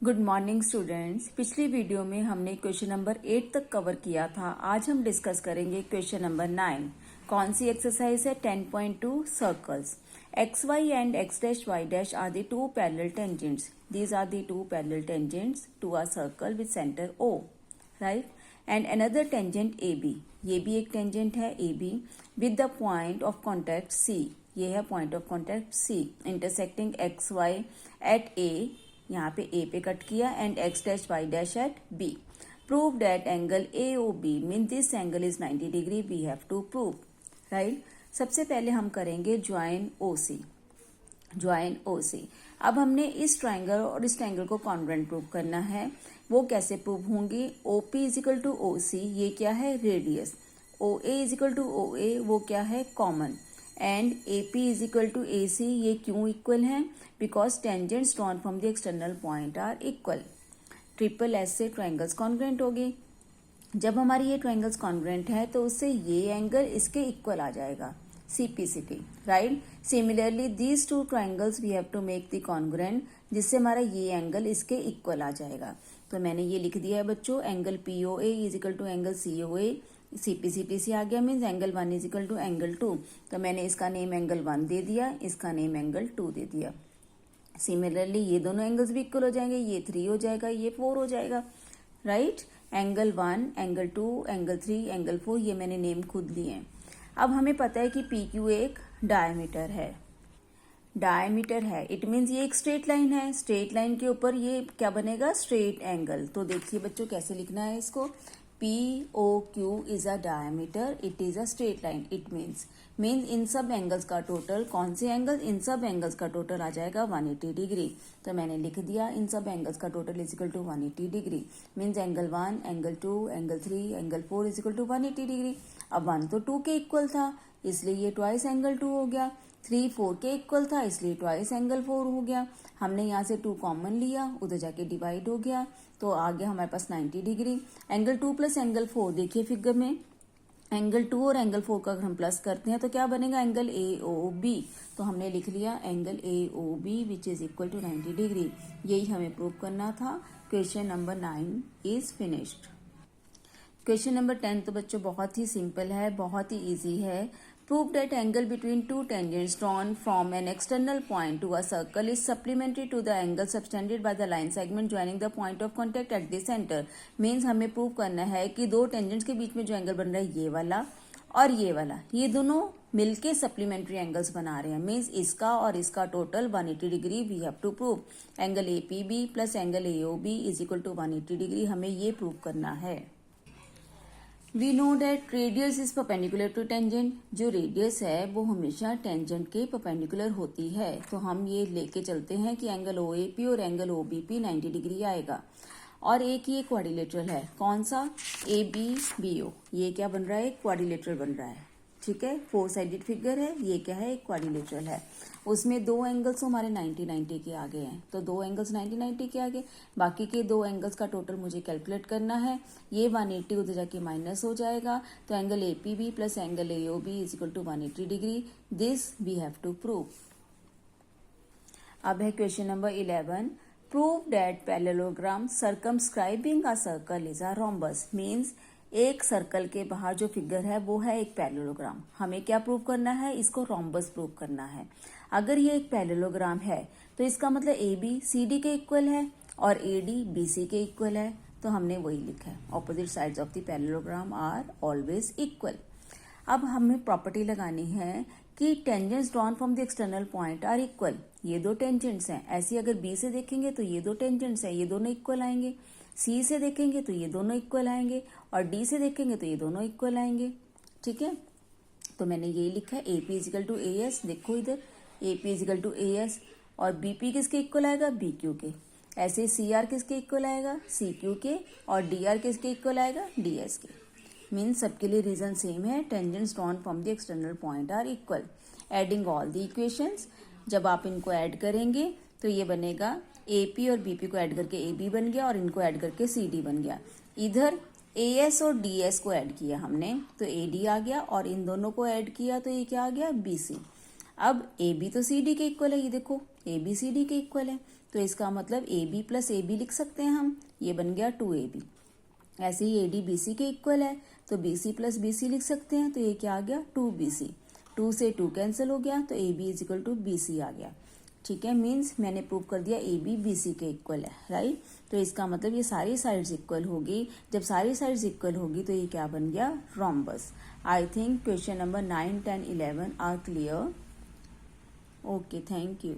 Good morning students. पिछली video में हमने क्वेश्चन नंबर 8 तक कवर किया था। आज हम डिस्कस करेंगे क्वेश्चन नंबर 9। कौन सी एक्सरसाइज है? 10.2 circles. X Y and X dash Y dash are the two parallel tangents. These are the two parallel tangents to a circle with centre O, right? And another tangent A B, ये भी एक tangent है A B, with the point of contact C, ये है point of contact C, intersecting X Y at A, यहाँ पे A पे cut किया, and X dash Y dash at B. Prove that angle A O B mean this angle is 90 degree, we have to prove, right? सबसे पहले हम करेंगे join O सी। Join O सी। अब हमने इस ट्राइंगल और इस ट्राइंगल को कॉन्ग्रुएंट प्रूव करना है। वो कैसे प्रूव होंगे? O P is equal to O C, ये क्या है? Radius. O A is equal to O A, वो क्या है? Common. And A P is equal to A C, ये क्यों इक्वल है? Because tangents drawn from the external point are equal. Triple S से ट्राइंगल्स कॉन्ग्रुएंट होगी। जब हमारी ये ट्राइंगल्स कॉन्ग्रुएंट है तो उससे ये एंगल इसके इक्वल आ जाएगा, CPCT, right? Similarly these two triangles we have to make the congruent, जिससे हमारा ये एंगल इसके इक्वल आ जाएगा। तो मैंने ये लिख दिया है बच्चों, angle POA is equal to angle COA, CPCT से आ गया, means angle 1 is equal to angle 2। तो मैंने इसका नेम एंगल 1 दे दिया, इसका नेम एंगल 2 दे दिया। सिमिलरली ये दोनों एंगल्स भी इक्वल हो जाएंगे, ये 3 हो जाएगा, ये 4 हो जाएगा, right? Angle 1, angle 2, angle 3, angle 4, ये मैंने नेम खुद लिए हैं। अब हमें पता है कि PQ एक डायमीटर है। डायमीटर है, इट मीन्स ये एक स्ट्रेट लाइन है। स्ट्रेट लाइन के ऊपर ये क्या बनेगा? Straight angle. तो देखिए बच्चों कैसे लिखना है इसको। POQ is a diameter, it is a straight line. It means in सब एंगल्स का टोटल, कौन से एंगल? इन सब एंगल्स का टोटल आ जाएगा 180 डिग्री। तो मैंने लिख दिया इन सब एंगल्स का total is equal to 180 degree. Means angle 1, angle 2, angle 3, angle 4 is equal to 180 degree. अब 1 तो 2 के इक्वल था, इसलिए ये ट्वाइस एंगल 2 हो गया। 3 4 के इक्वल था, इसलिए ट्वाइस एंगल 4 हो गया। हमने यहाँ से 2 कॉमन लिया, उधर जाके डिवाइड हो गया, तो आ गया हमारे पास 90 डिग्री। एंगल 2 प्लस एंगल 4, देखिए फिगर में एंगल 2 और एंगल 4 का अगर हम प्लस करते हैं तो क्या बनेगा? Angle AOB। तो हमने लिख लिया angle AOB which is equal to 90 degree. यही हमें प्रूव करना था। Question number 9 is finished. Question number 10 तो बच्चों बहुत ही सिंपल है, बहुत ही इजी है। Prove that angle between two tangents drawn from an external point to a circle is supplementary to the angle subtended by the line segment joining the point of contact at the centre. Means हमें prove करना है कि दो tangents के बीच में जो angle बन रहा है ये वाला और ये वाला, ये दोनों मिलके सप्लीमेंट्री एंगल्स बना रहे हैं। मीन्स इसका और इसका total 180 degree we have to prove. Angle APB plus angle AOB is equal to 180 degree, हमें ये प्रूव करना है। We know that radius is perpendicular to tangent. जो रेडियस है वो हमेशा टेंजेंट के परपेंडिकुलर होती है। तो हम ये लेके चलते हैं कि एंगल OAP और एंगल OBP 90 डिग्री आएगा। और एक ये क्वाड्रिलेटरल है, कौन सा? ABBO। ये क्या बन रहा है? क्वाड्रिलेटरल बन रहा है, ठीक है? 4 साइडेड फिगर है, ये क्या है? एक क्वाड्रिलेटरल है। उसमें दो एंगल्स हमारे 90-90 के आगे हैं, तो दो एंगल्स 90-90 के आगे, बाकी के दो एंगल्स का टोटल मुझे कैलकुलेट करना है। ये 180 उधर जाके माइनस हो जाएगा, तो angle APB plus angle AOB is equal to 180 degree. This we have to prove. अब है question number 11। Prove that parallelogram circumscribing a circle is a rhombus. Means एक सर्कल के बाहर जो फिगर है वो है एक पैरेललोग्राम। हमें क्या प्रूव करना है? इसको रोम्बस प्रूव करना है। अगर ये एक पैरेललोग्राम है तो इसका मतलब AB CD के इक्वल है और AD BC के इक्वल है। तो हमने वही लिखा है, opposite sides of the parallelogram are always equal. अब हमें प्रॉपर्टी लगानी है कि tangents drawn from the external point are equal. ये दो टेंजेंट्स हैं, ऐसे अगर B से देखेंगे तो ये दो टेंजेंट्स हैं, ये दोनों इक्वल आएंगे। C से देखेंगे तो ये दोनों इक्वल आएंगे, और D से देखेंगे तो ये दोनों इक्वल आएंगे, ठीक है? तो मैंने यही लिखा है AP इजिकल टू AS। देखो इधर AP इजिकल टू AS, और BP किसके इक्वल आएगा? BQ के। ऐसे CR किसके इक्वल आएगा? CQ के, और DR किसके इक्वल आएगा? DS के। मीन्स सबके लिए रीजन सेम है, tangents drawn from the external point are equal. Adding all the equations, जब आप इनको ऐड करेंगे तो ये बनेगा AP और BP को ऐड करके AB बन गया, और इनको ऐड करके CD बन गया। इधर AS और DS को ऐड किया हमने तो AD आ गया, और इन दोनों को ऐड किया तो ये क्या आ गया? BC। अब AB तो CD के इक्वल है, ये देखो AB CD के इक्वल है, तो इसका मतलब A B plus A B लिख सकते हैं हम, ये बन गया 2ab। ऐसे ही AD BC के इक्वल है तो BC प्लस BC लिख सकते हैं, तो ये क्या आ गया 2BC। 2 से 2 कैंसिल हो गया तो AB is equal to BC आ गया। ठीक है, मीन्स मैंने प्रूव कर दिया AB BC के इक्वल है, राइट। तो इसका मतलब ये सारी साइड्स इक्वल होगी। जब सारी साइड्स इक्वल होगी तो ये क्या बन गया, rhombus. I think question number 9, 10, 11 are clear. Okay, thank you.